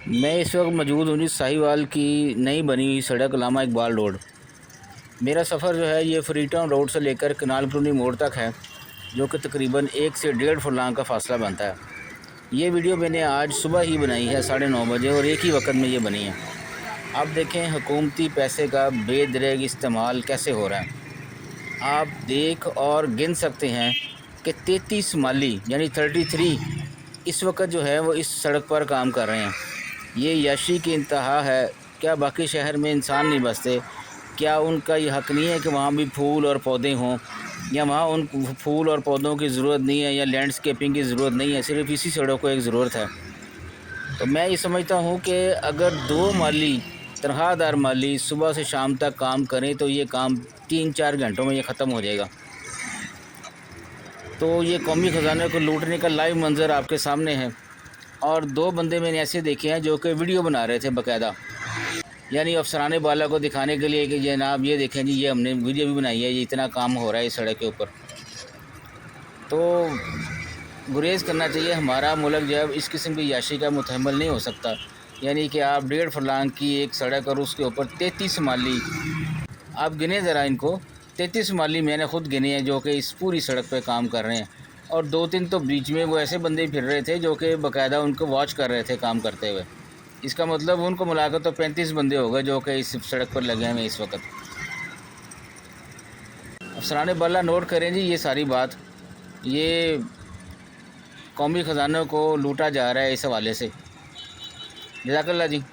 मैं इस वक्त मौजूद हूँ जी साहिवाल की नई बनी हुई सड़क लामा इकबाल रोड। मेरा सफ़र जो है ये फ्री टाउन रोड से लेकर कनाल कॉलोनी मोड़ तक है, जो कि तकरीबन 1 से 1.5 फुरलांग का फ़ासला बनता है। ये वीडियो मैंने आज सुबह ही बनाई है 9:30 बजे, और एक ही वक्त में ये बनी है। आप देखें हुकूमती पैसे का बेदरेग इस्तेमाल कैसे हो रहा है। आप देख और गिन सकते हैं कि 33 माली यानी 33 इस वक्त जो है वो इस सड़क पर काम कर रहे हैं। ये याशी की इंतहा है। क्या बाकी शहर में इंसान नहीं बसते? क्या उनका ये हक़ नहीं है कि वहाँ भी फूल और पौधे हों, या वहाँ उन फूल और पौधों की ज़रूरत नहीं है, या लैंडस्केपिंग की ज़रूरत नहीं है, सिर्फ़ इसी सड़क को एक ज़रूरत है? तो मैं ये समझता हूँ कि अगर 2 माली, तनख्वाहदार माली सुबह से शाम तक काम करें तो ये काम 3-4 घंटों में ये ख़त्म हो जाएगा। तो ये कौमी ख़जाने को लूटने का लाइव मंज़र आपके सामने है। और 2 बंदे मैंने ऐसे देखे हैं जो कि वीडियो बना रहे थे बाकायदा, यानी अफसरान बाला को दिखाने के लिए कि जनाब ये देखें जी, ये हमने वीडियो भी बनाई है, ये इतना काम हो रहा है इस सड़क के ऊपर। तो गुरेज़ करना चाहिए। हमारा मुल्क जो है इस किस्म की याशी का मुतहम्मिल नहीं हो सकता। यानी कि आप 1.5 फुरलांग की एक सड़क और उसके ऊपर 33 माली, आप गिने ज़रा इनको। 33 माली मैंने ख़ुद गिने हैं जो कि इस पूरी सड़क पे काम कर रहे हैं, और 2-3 तो बीच में वो ऐसे बंदे फिर रहे थे जो कि बाकायदा उनको वॉच कर रहे थे काम करते हुए। इसका मतलब उनको मिलाकर तो 35 बंदे हो गए जो कि इस सड़क पर लगे हुए इस वक्त। अफसरान बाला नोट करें जी ये सारी बात। ये कौमी ख़जानों को लूटा जा रहा है इस हवाले से। जज़ाकल्लाह जी।